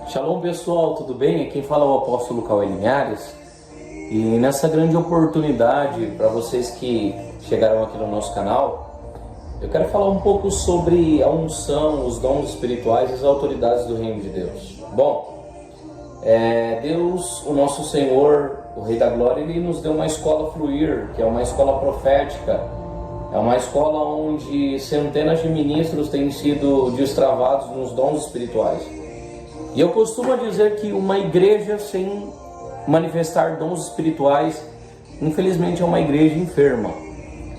Shalom pessoal, tudo bem? Quem fala é o apóstolo Cauê Linhares. E nessa grande oportunidade, para vocês que chegaram aqui no nosso canal, eu quero falar um pouco sobre a unção, os dons espirituais e as autoridades do Reino de Deus. Bom, Deus, o nosso Senhor, o Rei da Glória, Ele nos deu uma escola Fluir, que é uma escola profética. É uma escola onde centenas de ministros têm sido destravados nos dons espirituais. E eu costumo dizer que uma igreja sem manifestar dons espirituais, infelizmente é uma igreja enferma.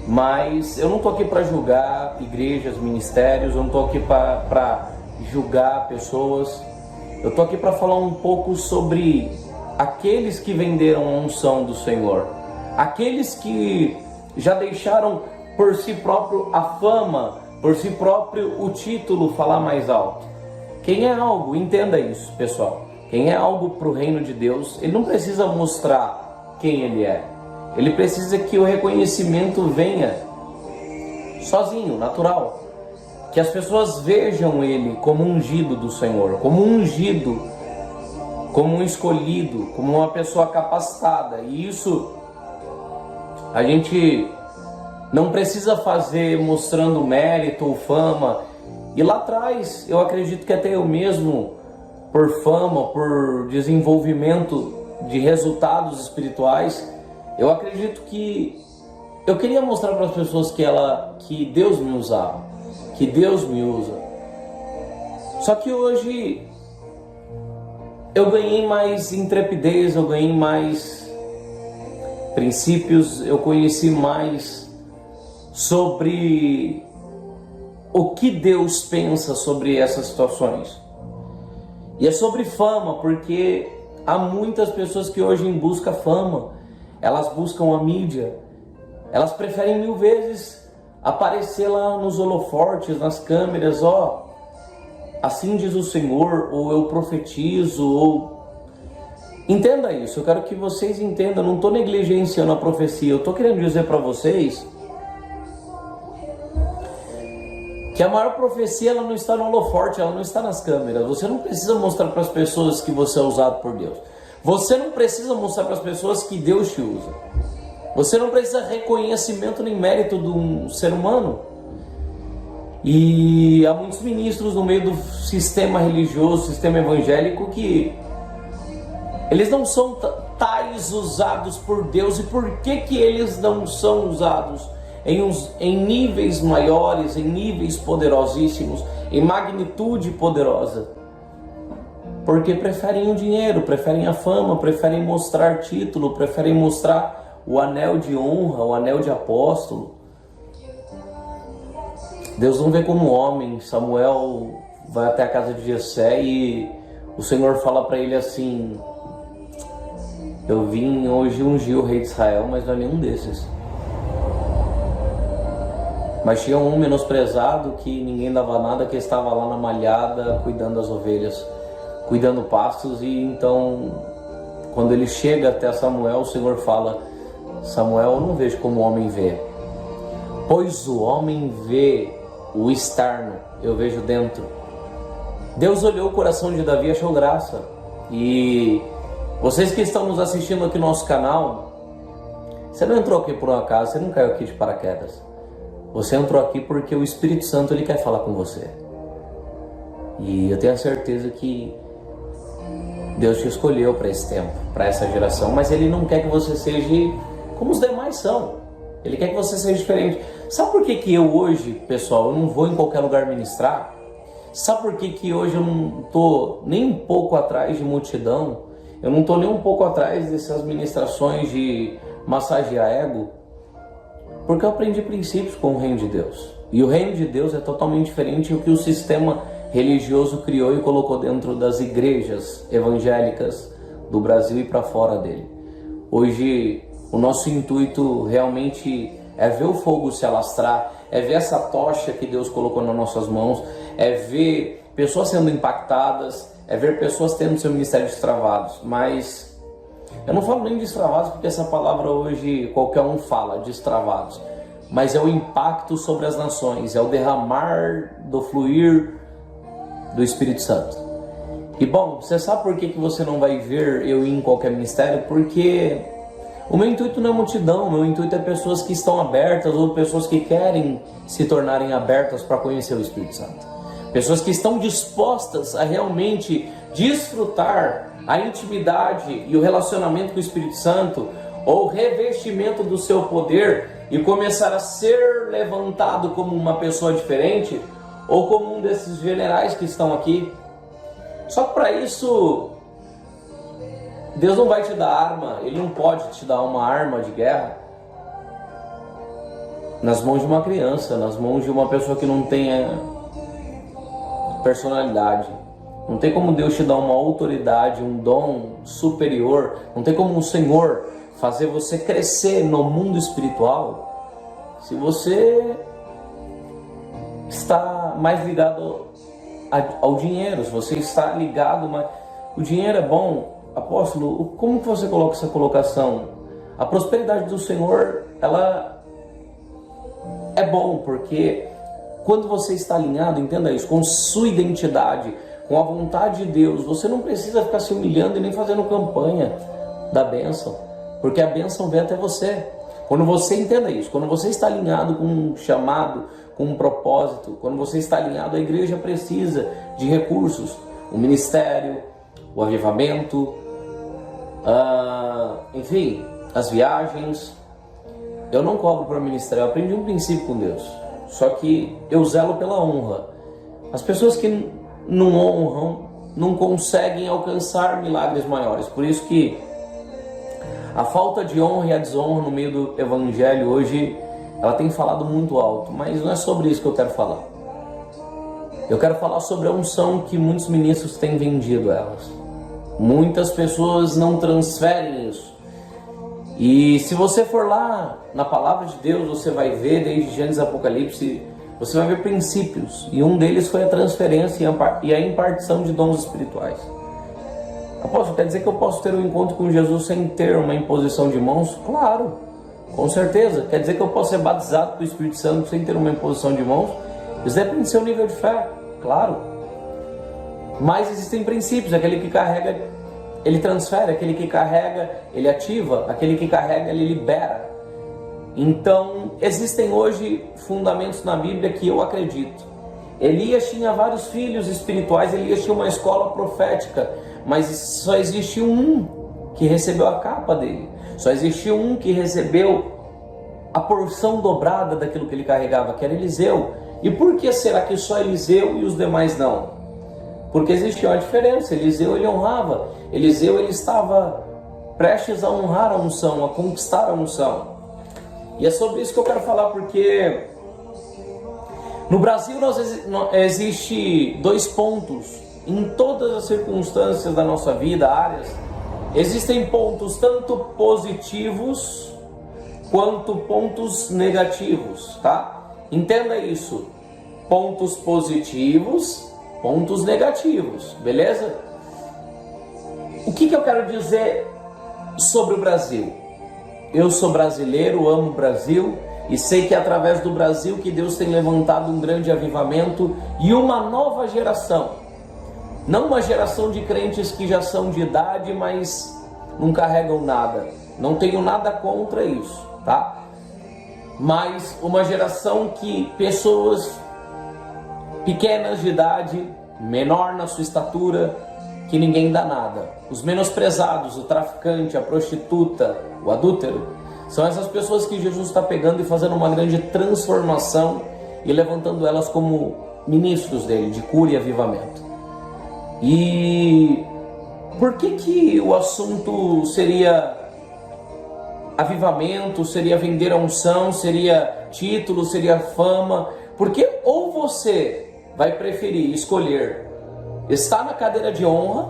Mas eu não estou aqui para julgar igrejas, ministérios, eu não estou aqui para julgar pessoas. Eu estou aqui para falar um pouco sobre aqueles que venderam a unção do Senhor. Aqueles que já deixaram por si próprio a fama, por si próprio o título falar mais alto. Quem é algo, entenda isso, pessoal. Quem é algo para o reino de Deus, ele não precisa mostrar quem ele é. Ele precisa que o reconhecimento venha sozinho, natural. Que as pessoas vejam ele como ungido do Senhor, como ungido, como um escolhido, como uma pessoa capacitada. E isso a gente não precisa fazer mostrando mérito ou fama. E lá atrás, eu acredito que até eu mesmo, por fama, por desenvolvimento de resultados espirituais, eu acredito que eu queria mostrar para as pessoas que Deus me usava, que Deus me usa. Só que hoje eu ganhei mais intrepidez, eu ganhei mais princípios, eu conheci mais sobre o que Deus pensa sobre essas situações. E é sobre fama, porque há muitas pessoas que hoje buscam fama, elas buscam a mídia, elas preferem 1000 vezes aparecer lá nos holofortes, nas câmeras, assim diz o Senhor, ou eu profetizo, ou... Entenda isso, eu quero que vocês entendam, eu não estou negligenciando a profecia, eu estou querendo dizer para vocês que a maior profecia ela não está no holoforte, ela não está nas câmeras. Você não precisa mostrar para as pessoas que você é usado por Deus. Você não precisa mostrar para as pessoas que Deus te usa. Você não precisa reconhecimento nem mérito de um ser humano. E há muitos ministros no meio do sistema religioso, sistema evangélico, que eles não são tais usados por Deus. E por que eles não são usados em níveis maiores, em níveis poderosíssimos, em magnitude poderosa? Porque preferem o dinheiro, preferem a fama, preferem mostrar título, preferem mostrar o anel de honra, o anel de apóstolo. Deus não vê como homem. Samuel vai até a casa de Jessé e o Senhor fala para ele assim: eu vim hoje ungir o rei de Israel, mas não é nenhum desses. Mas tinha um menosprezado que ninguém dava nada, que estava lá na malhada, cuidando das ovelhas, cuidando pastos. E então, quando ele chega até Samuel, o Senhor fala: Samuel, eu não vejo como o homem vê, pois o homem vê o externo, eu vejo dentro. Deus olhou o coração de Davi e achou graça. E vocês que estão nos assistindo aqui no nosso canal, você não entrou aqui por um acaso, você não caiu aqui de paraquedas. Você entrou aqui porque o Espírito Santo ele quer falar com você. E eu tenho a certeza que Deus te escolheu para esse tempo, para essa geração, mas Ele não quer que você seja como os demais são. Ele quer que você seja diferente. Sabe por que eu hoje, pessoal, eu não vou em qualquer lugar ministrar? Sabe por que hoje eu não estou nem um pouco atrás de multidão? Eu não estou nem um pouco atrás dessas ministrações de massagear ego? Porque eu aprendi princípios com o reino de Deus. E o reino de Deus é totalmente diferente do que o sistema religioso criou e colocou dentro das igrejas evangélicas do Brasil e para fora dele. Hoje, o nosso intuito realmente é ver o fogo se alastrar, é ver essa tocha que Deus colocou nas nossas mãos, é ver pessoas sendo impactadas, é ver pessoas tendo seu ministério destravados. Mas eu não falo nem destravados porque essa palavra hoje qualquer um fala, destravados. Mas é o impacto sobre as nações, é o derramar do fluir do Espírito Santo. E bom, você sabe por que você não vai ver eu ir em qualquer ministério? Porque o meu intuito não é multidão, o meu intuito é pessoas que estão abertas ou pessoas que querem se tornarem abertas para conhecer o Espírito Santo. Pessoas que estão dispostas a realmente desfrutar a intimidade e o relacionamento com o Espírito Santo, ou o revestimento do seu poder e começar a ser levantado como uma pessoa diferente, ou como um desses generais que estão aqui. Só que para isso, Deus não vai te dar arma, Ele não pode te dar uma arma de guerra nas mãos de uma criança, nas mãos de uma pessoa que não tenha personalidade. Não tem como Deus te dar uma autoridade, um dom superior. Não tem como o Senhor fazer você crescer no mundo espiritual se você está mais ligado ao dinheiro, se você está ligado mais... O dinheiro é bom, apóstolo, como que você coloca essa colocação? A prosperidade do Senhor, ela é bom, porque quando você está alinhado, entenda isso, com sua identidade, com a vontade de Deus, você não precisa ficar se humilhando e nem fazendo campanha da bênção, porque a bênção vem até você. Quando você entenda isso, quando você está alinhado com um chamado, com um propósito, quando você está alinhado, a igreja precisa de recursos, o ministério, o avivamento, enfim, as viagens. Eu não cobro para ministério, eu aprendi um princípio com Deus, só que eu zelo pela honra. As pessoas que não honram não conseguem alcançar milagres maiores. Por isso que a falta de honra e a desonra no meio do evangelho hoje, ela tem falado muito alto, mas não é sobre isso que eu quero falar. Eu quero falar sobre a unção que muitos ministros têm vendido a elas. Muitas pessoas não transferem isso. E se você for lá na palavra de Deus, você vai ver desde Gênesis e Apocalipse, você vai ver princípios. E um deles foi a transferência e a impartição de dons espirituais. Apóstolo, quer dizer que eu posso ter um encontro com Jesus sem ter uma imposição de mãos? Claro, com certeza. Quer dizer que eu posso ser batizado com o Espírito Santo sem ter uma imposição de mãos? Isso depende do seu nível de fé, claro. Mas existem princípios, aquele que carrega, ele transfere, aquele que carrega, ele ativa, aquele que carrega, ele libera. Então, existem hoje fundamentos na Bíblia que eu acredito. Elias tinha vários filhos espirituais, Elias tinha uma escola profética, mas só existiu um que recebeu a capa dele, só existiu um que recebeu a porção dobrada daquilo que ele carregava, que era Eliseu. E por que será que só Eliseu e os demais não? Porque existia uma diferença. Eliseu, ele honrava, Eliseu, ele estava prestes a honrar a unção, a conquistar a unção. E é sobre isso que eu quero falar, porque no Brasil existe dois pontos. Em todas as circunstâncias da nossa vida, áreas, existem pontos tanto positivos quanto pontos negativos, tá? Entenda isso. Pontos positivos, pontos negativos, beleza? O que eu quero dizer sobre o Brasil? Eu sou brasileiro, amo o Brasil e sei que é através do Brasil que Deus tem levantado um grande avivamento e uma nova geração. Não uma geração de crentes que já são de idade, mas não carregam nada. Não tenho nada contra isso, tá? Mas uma geração que pessoas pequenas de idade, menor na sua estatura, que ninguém dá nada. Os menosprezados, o traficante, a prostituta, o adúltero, são essas pessoas que Jesus está pegando e fazendo uma grande transformação e levantando elas como ministros dele, de cura e avivamento. E por que o assunto seria avivamento, seria vender a unção, seria título, seria fama? Porque ou você vai preferir escolher estar na cadeira de honra,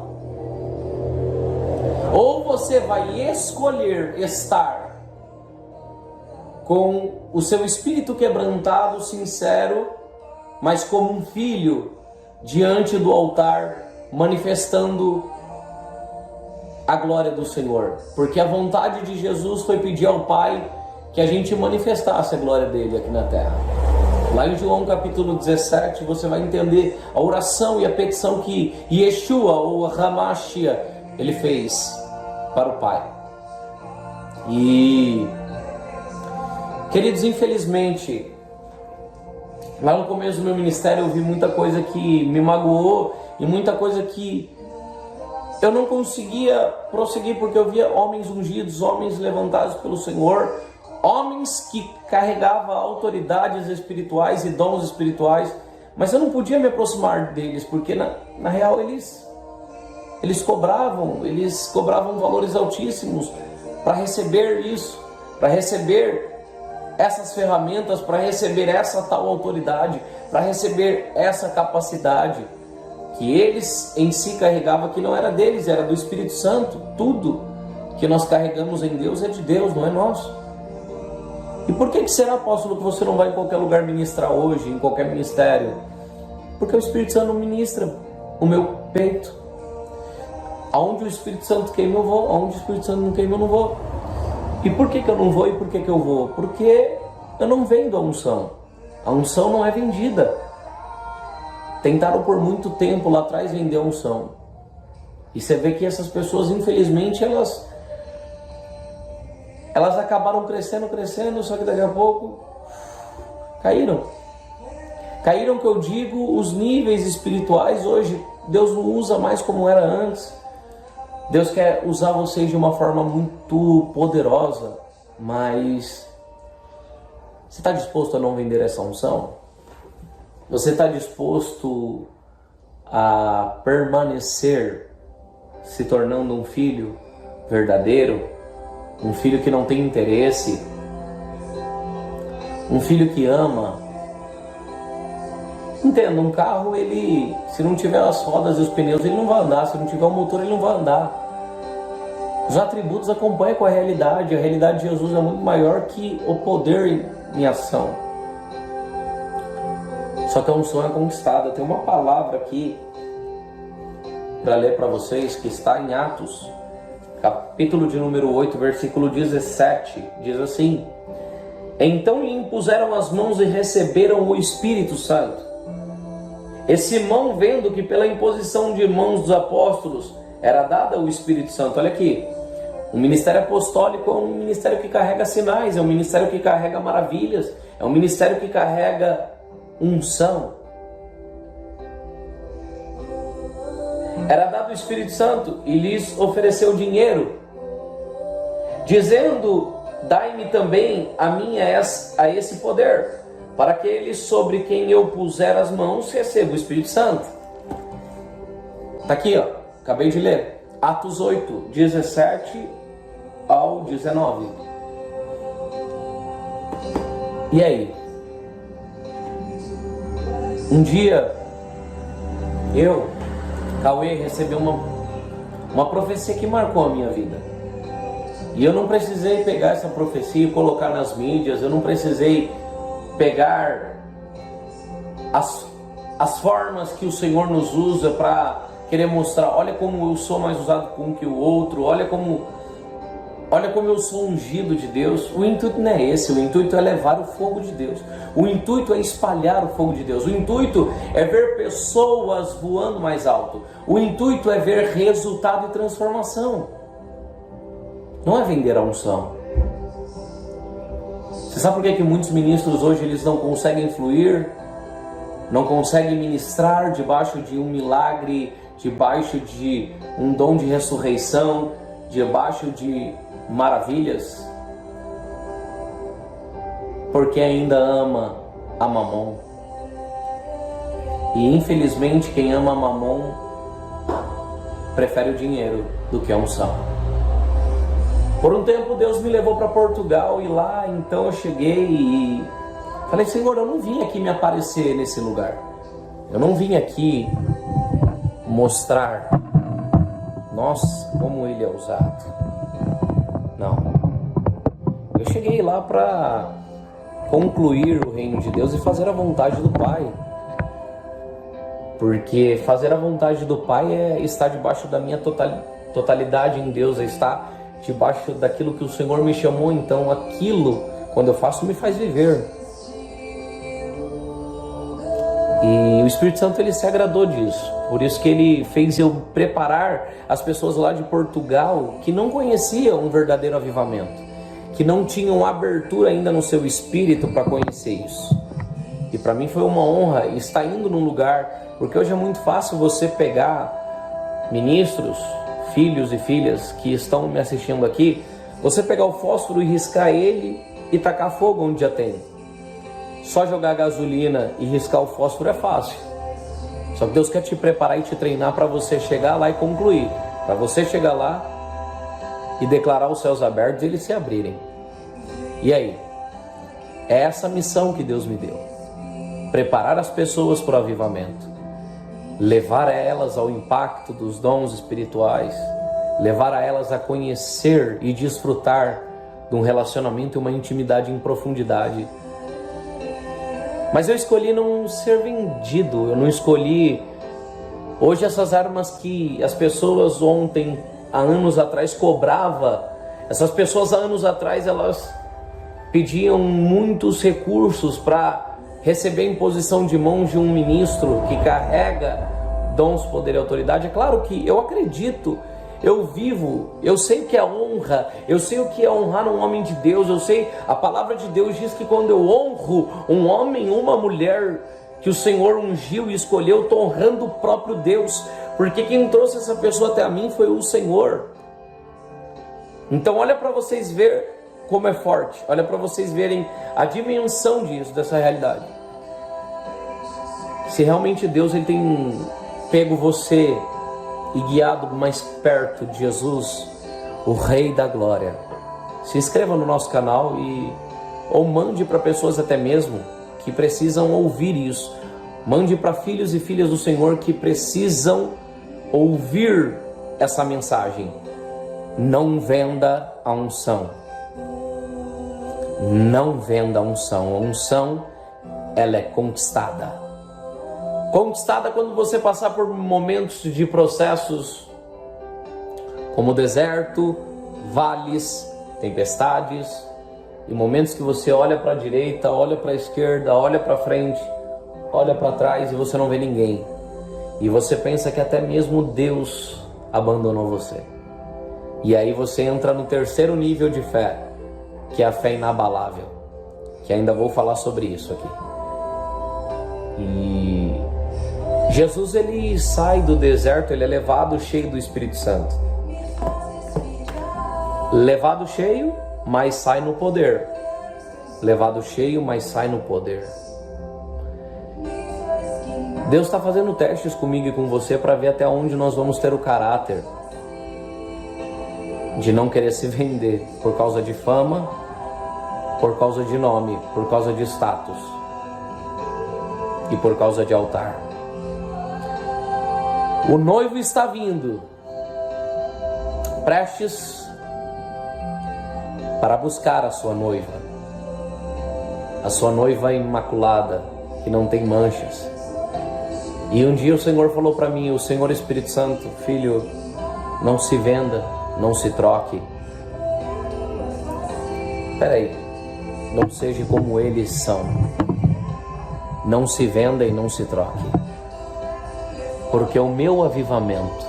ou você vai escolher estar com o seu espírito quebrantado, sincero, mas como um filho diante do altar, manifestando a glória do Senhor. Porque a vontade de Jesus foi pedir ao Pai que a gente manifestasse a glória dele aqui na terra. Lá em João capítulo 17 você vai entender a oração e a petição que Yeshua ou Hamashia ele fez para o Pai. E queridos, infelizmente, lá no começo do meu ministério eu vi muita coisa que me magoou e muita coisa que eu não conseguia prosseguir, porque eu via homens ungidos, homens levantados pelo Senhor, homens que carregavam autoridades espirituais e dons espirituais, mas eu não podia me aproximar deles, porque na real eles cobravam valores altíssimos para receber isso, para receber essas ferramentas, para receber essa tal autoridade, para receber essa capacidade que eles em si carregavam, que não era deles, era do Espírito Santo. Tudo que nós carregamos em Deus é de Deus, não é nosso. E por que será, apóstolo, que você não vai em qualquer lugar ministrar hoje, em qualquer ministério? Porque o Espírito Santo não ministra o meu peito. Aonde o Espírito Santo queima eu vou, aonde o Espírito Santo não queima eu não vou. E por que eu não vou e por que eu vou? Porque eu não vendo a unção. A unção não é vendida. Tentaram por muito tempo lá atrás vender a unção. E você vê que essas pessoas, infelizmente, elas acabaram crescendo, só que daqui a pouco caíram. Caíram, que eu digo, os níveis espirituais hoje, Deus não usa mais como era antes. Deus quer usar vocês de uma forma muito poderosa, mas você está disposto a não vender essa unção? Você está disposto a permanecer se tornando um filho verdadeiro? Um filho que não tem interesse? Um filho que ama? Entenda, um carro, ele, se não tiver as rodas e os pneus, ele não vai andar. Se não tiver o motor, ele não vai andar. Os atributos acompanham com a realidade. A realidade de Jesus é muito maior que o poder em ação. Só que a unção é conquistada. Tem uma palavra aqui para ler para vocês que está em Atos, capítulo de número 8, versículo 17. Diz assim: então lhe impuseram as mãos e receberam o Espírito Santo. E Simão, vendo que pela imposição de mãos dos apóstolos era dada o Espírito Santo. Olha aqui, o ministério apostólico é um ministério que carrega sinais, é um ministério que carrega maravilhas, é um ministério que carrega unção. Era dado o Espírito Santo e lhes ofereceu dinheiro, dizendo: dai-me também a mim a esse poder, para que ele sobre quem eu puser as mãos receba o Espírito Santo. Está aqui, ó, acabei de ler, Atos 8, 17 ao 19. E aí? Um dia, Cauê, recebi uma profecia que marcou a minha vida. E eu não precisei pegar essa profecia e colocar nas mídias, eu não precisei pegar as formas que o Senhor nos usa para querer mostrar, olha como eu sou mais usado que o outro, olha como eu sou ungido de Deus. O intuito não é esse, o intuito é levar o fogo de Deus. O intuito é espalhar o fogo de Deus. O intuito é ver pessoas voando mais alto. O intuito é ver resultado e transformação. Não é vender a unção. Você sabe por que muitos ministros hoje eles não conseguem fluir? Não conseguem ministrar debaixo de um milagre, debaixo de um dom de ressurreição, debaixo de maravilhas? Porque ainda ama a mamon. E infelizmente quem ama a mamon prefere o dinheiro do que a unção. Por um tempo Deus me levou para Portugal e lá então eu cheguei e falei: Senhor, eu não vim aqui me aparecer nesse lugar. Eu não vim aqui mostrar, nossa, como ele é usado. Não. Eu cheguei lá para concluir o reino de Deus e fazer a vontade do Pai. Porque fazer a vontade do Pai é estar debaixo da minha totalidade em Deus, é estar debaixo daquilo que o Senhor me chamou. Então aquilo, quando eu faço, me faz viver. E o Espírito Santo ele se agradou disso. Por isso que ele fez eu preparar as pessoas lá de Portugal que não conheciam um verdadeiro avivamento, que não tinham abertura ainda no seu espírito para conhecer isso. E para mim foi uma honra estar indo num lugar, porque hoje é muito fácil você pegar ministros, filhos e filhas que estão me assistindo aqui, você pegar o fósforo e riscar ele e tacar fogo onde já tem. Só jogar gasolina e riscar o fósforo é fácil. Só que Deus quer te preparar e te treinar para você chegar lá e concluir. Para você chegar lá e declarar os céus abertos e eles se abrirem. E aí? É essa missão que Deus me deu. Preparar as pessoas para o avivamento. Levar a elas ao impacto dos dons espirituais. Levar a elas a conhecer e desfrutar de um relacionamento e uma intimidade em profundidade. Mas eu escolhi não ser vendido, eu não escolhi... Hoje essas armas que as pessoas ontem, há anos atrás, cobravam, essas pessoas há anos atrás, elas pediam muitos recursos para receber a imposição de mãos de um ministro que carrega dons, poder e autoridade. É claro que eu acredito, eu vivo, eu sei o que é honra, eu sei o que é honrar um homem de Deus, eu sei, a palavra de Deus diz que quando eu honro um homem, uma mulher que o Senhor ungiu e escolheu, eu estou honrando o próprio Deus, porque quem trouxe essa pessoa até a mim foi o Senhor. Então olha para vocês verem como é forte, olha para vocês verem a dimensão disso, dessa realidade. Se realmente Deus ele tem pego você e guiado mais perto de Jesus, o Rei da Glória, se inscreva no nosso canal ou mande para pessoas até mesmo que precisam ouvir isso. Mande para filhos e filhas do Senhor que precisam ouvir essa mensagem. Não venda a unção. Não venda a unção. A unção, ela é conquistada. Conquistada quando você passar por momentos de processos como deserto, vales, tempestades, e momentos que você olha para a direita, olha para a esquerda, olha para frente, olha para trás e você não vê ninguém. E você pensa que até mesmo Deus abandonou você. E aí você entra no terceiro nível de fé, que é a fé inabalável, que ainda vou falar sobre isso aqui. E Jesus ele sai do deserto, ele é levado cheio do Espírito Santo. Levado cheio, mas sai no poder. Levado cheio, mas sai no poder. Deus está fazendo testes comigo e com você para ver até onde nós vamos ter o caráter de não querer se vender por causa de fama, por causa de nome, por causa de status e por causa de altar. O noivo está vindo, prestes para buscar a sua noiva imaculada, que não tem manchas. E um dia o Senhor falou para mim, o Senhor Espírito Santo, filho, não se venda, não se troque. Peraí, não seja como eles são. Não se venda e não se troque. Porque o meu avivamento,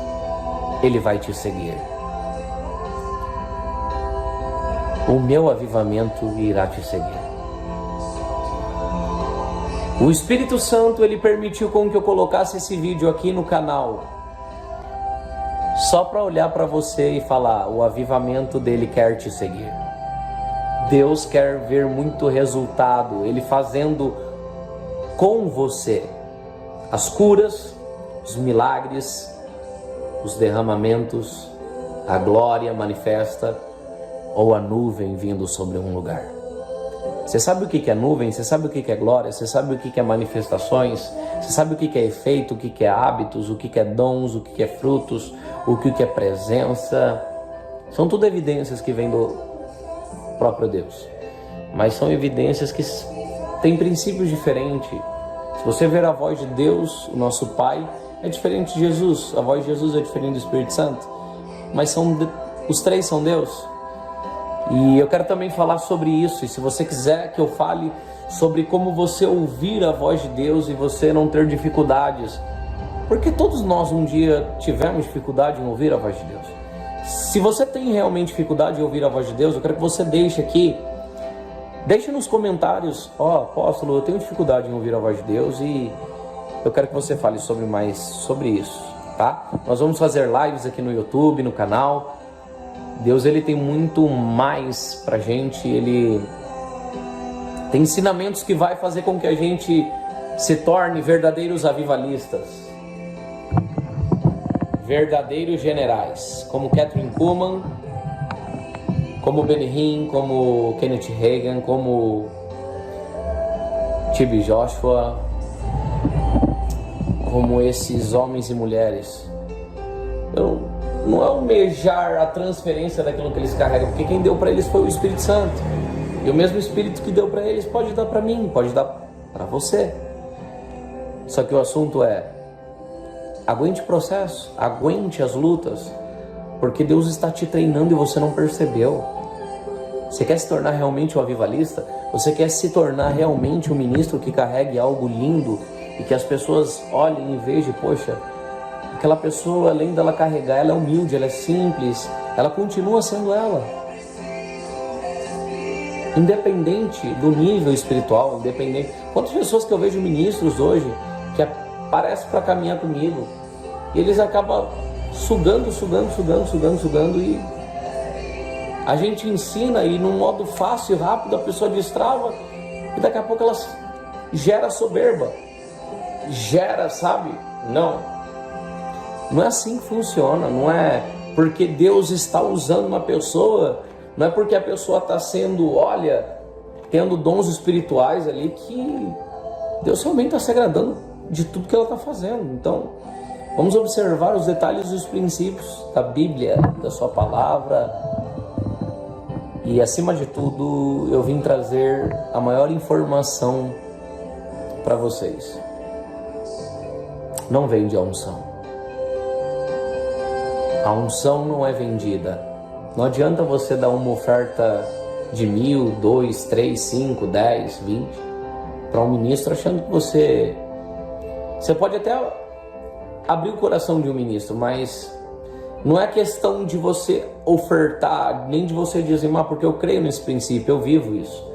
ele vai te seguir. O meu avivamento irá te seguir. O Espírito Santo, ele permitiu com que eu colocasse esse vídeo aqui no canal, só para olhar para você e falar, o avivamento dele quer te seguir. Deus quer ver muito resultado, ele fazendo com você as curas, os milagres, os derramamentos, a glória manifesta ou a nuvem vindo sobre um lugar. Você sabe o que é nuvem? Você sabe o que é glória? Você sabe o que é manifestações? Você sabe o que é efeito? O que é hábitos? O que é dons? O que é frutos? O que é presença? São tudo evidências que vêm do próprio Deus. Mas são evidências que têm princípios diferentes. Se você ver a voz de Deus, o nosso Pai, é diferente de Jesus. A voz de Jesus é diferente do Espírito Santo. Mas os três são Deus. E eu quero também falar sobre isso. E se você quiser que eu fale sobre como você ouvir a voz de Deus e você não ter dificuldades, porque todos nós um dia tivemos dificuldade em ouvir a voz de Deus. Se você tem realmente dificuldade em ouvir a voz de Deus, eu quero que você deixe nos comentários: apóstolo, eu tenho dificuldade em ouvir a voz de Deus, e eu quero que você fale mais sobre isso, tá? Nós vamos fazer lives aqui no YouTube, no canal. Deus, ele tem muito mais pra gente, ele tem ensinamentos que vai fazer com que a gente se torne verdadeiros avivalistas, verdadeiros generais, como Kathryn Kuhlman, como Benny Hinn, como Kenneth Hagin, como T.B. Joshua, como esses homens e mulheres. Não é almejar a transferência daquilo que eles carregam, porque quem deu para eles foi o Espírito Santo. E o mesmo Espírito que deu para eles pode dar para mim, pode dar para você. Só que o assunto é: aguente o processo, aguente as lutas, porque Deus está te treinando e você não percebeu. Você quer se tornar realmente um avivalista? Você quer se tornar realmente um ministro que carregue algo lindo e que as pessoas olhem e vejam: poxa, aquela pessoa, além dela carregar, ela é humilde, ela é simples, ela continua sendo ela. Independente do nível espiritual, independente. Quantas pessoas que eu vejo ministros hoje que aparecem para caminhar comigo e eles acabam sugando, e a gente ensina, e num modo fácil e rápido a pessoa destrava, e daqui a pouco ela gera soberba, sabe? Não é assim que funciona. Não é porque Deus está usando uma pessoa, não é porque a pessoa está tendo dons espirituais ali, que Deus realmente está se agradando de tudo que ela está fazendo. Então, vamos observar os detalhes e os princípios da Bíblia, da sua palavra. E acima de tudo, eu vim trazer a maior informação para vocês. Não vende a unção. A unção não é vendida. Não adianta você dar uma oferta de 1.000, 2, 3, 5, 10, 20 para um ministro, achando que você pode até abrir o coração de um ministro, mas não é questão de você ofertar, nem de você dizimar, porque eu creio nesse princípio, eu vivo isso.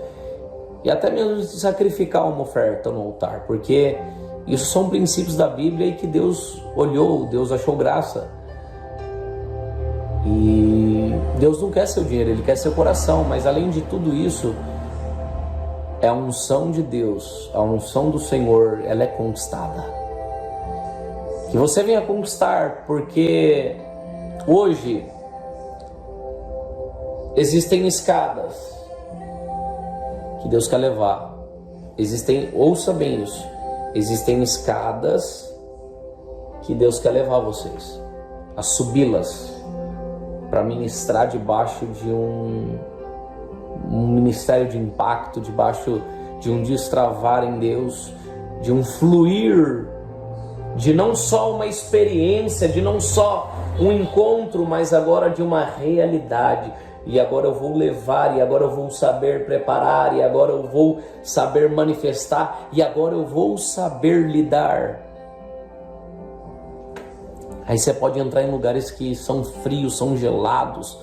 E até mesmo de sacrificar uma oferta no altar, porque isso são princípios da Bíblia e que Deus olhou, Deus achou graça. E Deus não quer seu dinheiro, Ele quer seu coração. Mas além de tudo isso, é a unção de Deus, a unção do Senhor, ela é conquistada. Que você venha conquistar, porque hoje existem escadas que Deus quer levar. Ouça bem isso, existem escadas que Deus quer levar vocês a subi-las, para ministrar debaixo de um ministério de impacto, debaixo de um destravar em Deus, de um fluir, de não só uma experiência, de não só um encontro, mas agora de uma realidade. E agora eu vou levar, e agora eu vou saber preparar, e agora eu vou saber manifestar, e agora eu vou saber lidar. Aí você pode entrar em lugares que são frios, são gelados,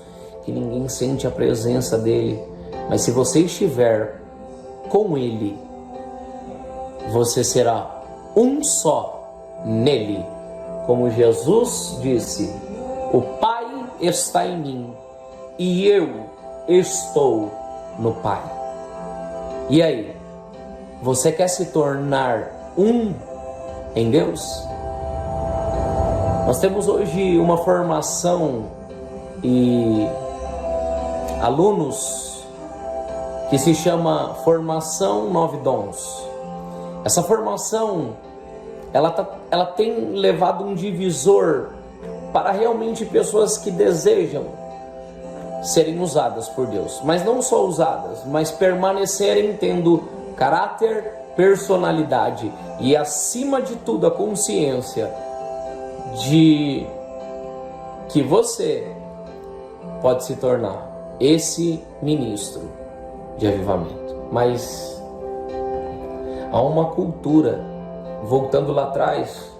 que ninguém sente a presença dele. Mas se você estiver com ele, você será um só nele. Como Jesus disse: o Pai está em mim e eu estou no Pai. E aí, você quer se tornar um em Deus? Nós temos hoje uma formação e alunos que se chama Formação 9 Dons. Essa formação, ela tem levado um divisor para realmente pessoas que desejam serem usadas por Deus. Mas não só usadas, mas permanecerem tendo caráter, personalidade e, acima de tudo, a consciência de que você pode se tornar esse ministro de avivamento. Mas Há uma cultura, voltando lá atrás,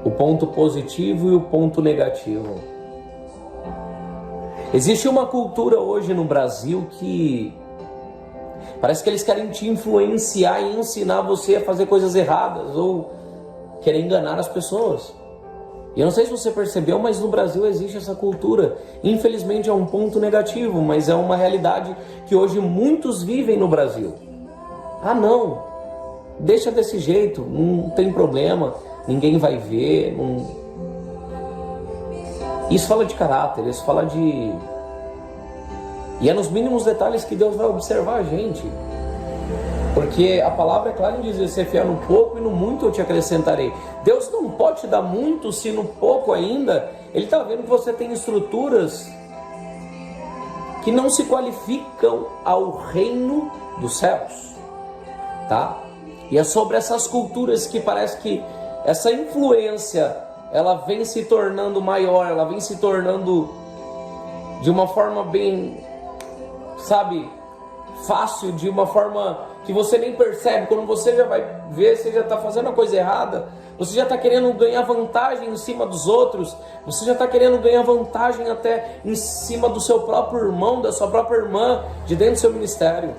o ponto positivo e o ponto negativo. Existe uma cultura hoje no Brasil que parece que eles querem te influenciar e ensinar você a fazer coisas erradas ou querer enganar as pessoas. E eu não sei se você percebeu, mas no Brasil existe essa cultura. Infelizmente é um ponto negativo, mas é uma realidade que hoje muitos vivem no Brasil. Ah não, deixa desse jeito, não tem problema, ninguém vai ver. Não... Isso fala de caráter, isso fala de... E é nos mínimos detalhes que Deus vai observar a gente. Porque a palavra é clara em dizer: ser fiel no pouco e no muito eu te acrescentarei. Deus não pode te dar muito se no pouco ainda Ele está vendo que você tem estruturas que não se qualificam ao reino dos céus, tá? E é sobre essas culturas que parece que essa influência ela vem se tornando maior, ela vem se tornando de uma forma bem, sabe, fácil, de uma forma que você nem percebe. Quando você já vai ver, você já está fazendo a coisa errada, você já está querendo ganhar vantagem em cima dos outros, você já está querendo ganhar vantagem até em cima do seu próprio irmão, da sua própria irmã, de dentro do seu ministério.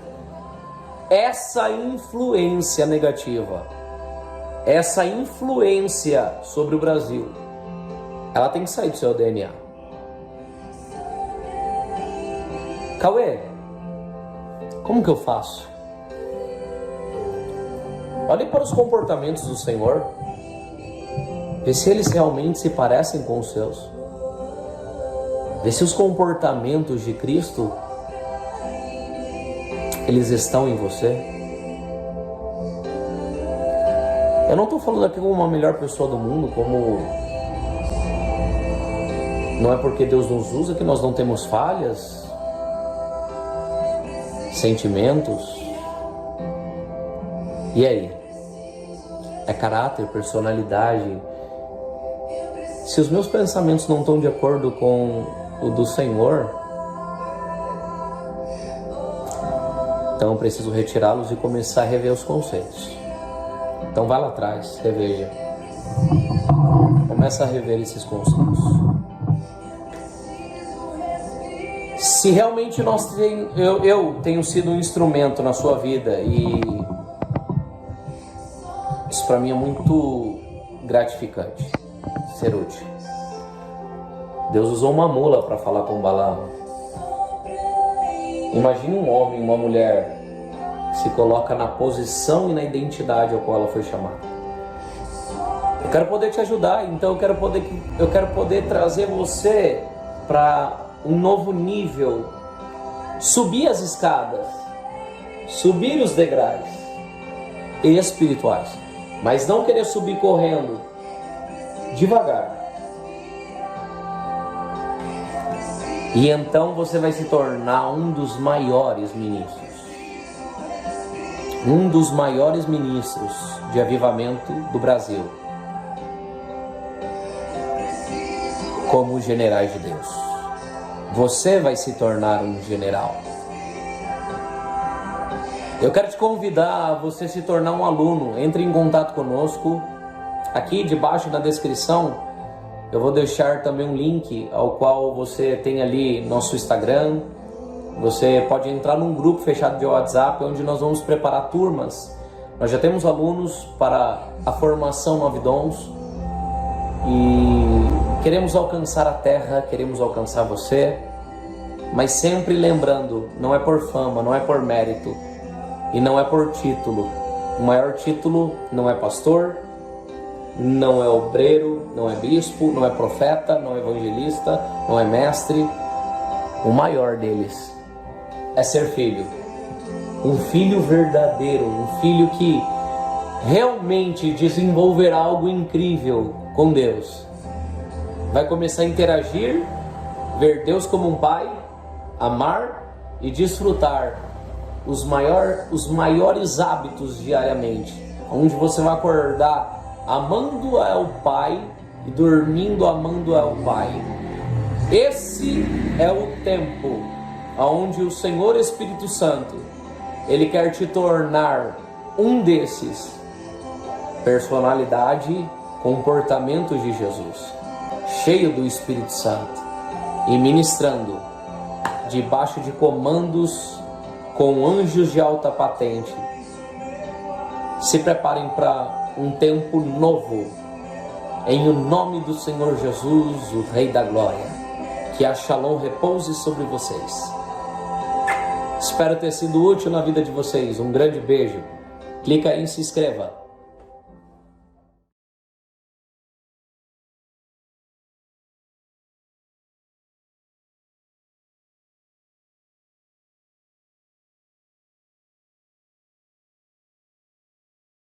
Essa influência negativa, essa influência sobre o Brasil, ela tem que sair do seu DNA. Cauê, como que eu faço? Olhe para os comportamentos do Senhor, vê se eles realmente se parecem com os seus. Vê se os comportamentos de Cristo, eles estão em você. Eu não estou falando aqui como uma melhor pessoa do mundo, como... Não é porque Deus nos usa que nós não temos falhas, sentimentos. E aí? É caráter, personalidade. Se os meus pensamentos não estão de acordo com o do Senhor, então eu preciso retirá-los e começar a rever os conceitos. Então vai lá atrás, reveja. Começa a rever esses conceitos. Se realmente eu tenho sido um instrumento na sua vida, e isso para mim é muito gratificante, ser útil. Deus usou uma mula para falar com Balaão. Imagine um homem, uma mulher que se coloca na posição e na identidade ao qual ela foi chamada. Eu quero poder te ajudar, então eu quero poder trazer você para um novo nível, subir as escadas, subir os degraus espirituais, mas não querer subir correndo, devagar. E então você vai se tornar um dos maiores ministros, um dos maiores ministros de avivamento do Brasil, como os generais de Deus. Você vai se tornar um general. Eu quero te convidar a você se tornar um aluno. Entre em contato conosco. Aqui debaixo na descrição eu vou deixar também um link ao qual você tem ali nosso Instagram. Você pode entrar num grupo fechado de WhatsApp, onde nós vamos preparar turmas. Nós já temos alunos para a formação Nove Dons e queremos alcançar a terra, queremos alcançar você, mas sempre lembrando, não é por fama, não é por mérito e não é por título. O maior título não é pastor, não é obreiro, não é bispo, não é profeta, não é evangelista, não é mestre. O maior deles é ser filho. Um filho verdadeiro, um filho que realmente desenvolverá algo incrível com Deus. Vai começar a interagir, ver Deus como um pai, amar e desfrutar os maiores hábitos diariamente, onde você vai acordar amando ao Pai e dormindo amando ao Pai. Esse é o tempo onde o Senhor Espírito Santo, Ele quer te tornar um desses, personalidade, comportamento de Jesus, cheio do Espírito Santo e ministrando debaixo de comandos com anjos de alta patente. Se preparem para um tempo novo, em o nome do Senhor Jesus, o Rei da Glória. Que a Shalom repouse sobre vocês. Espero ter sido útil na vida de vocês. Um grande beijo. Clica aí e se inscreva.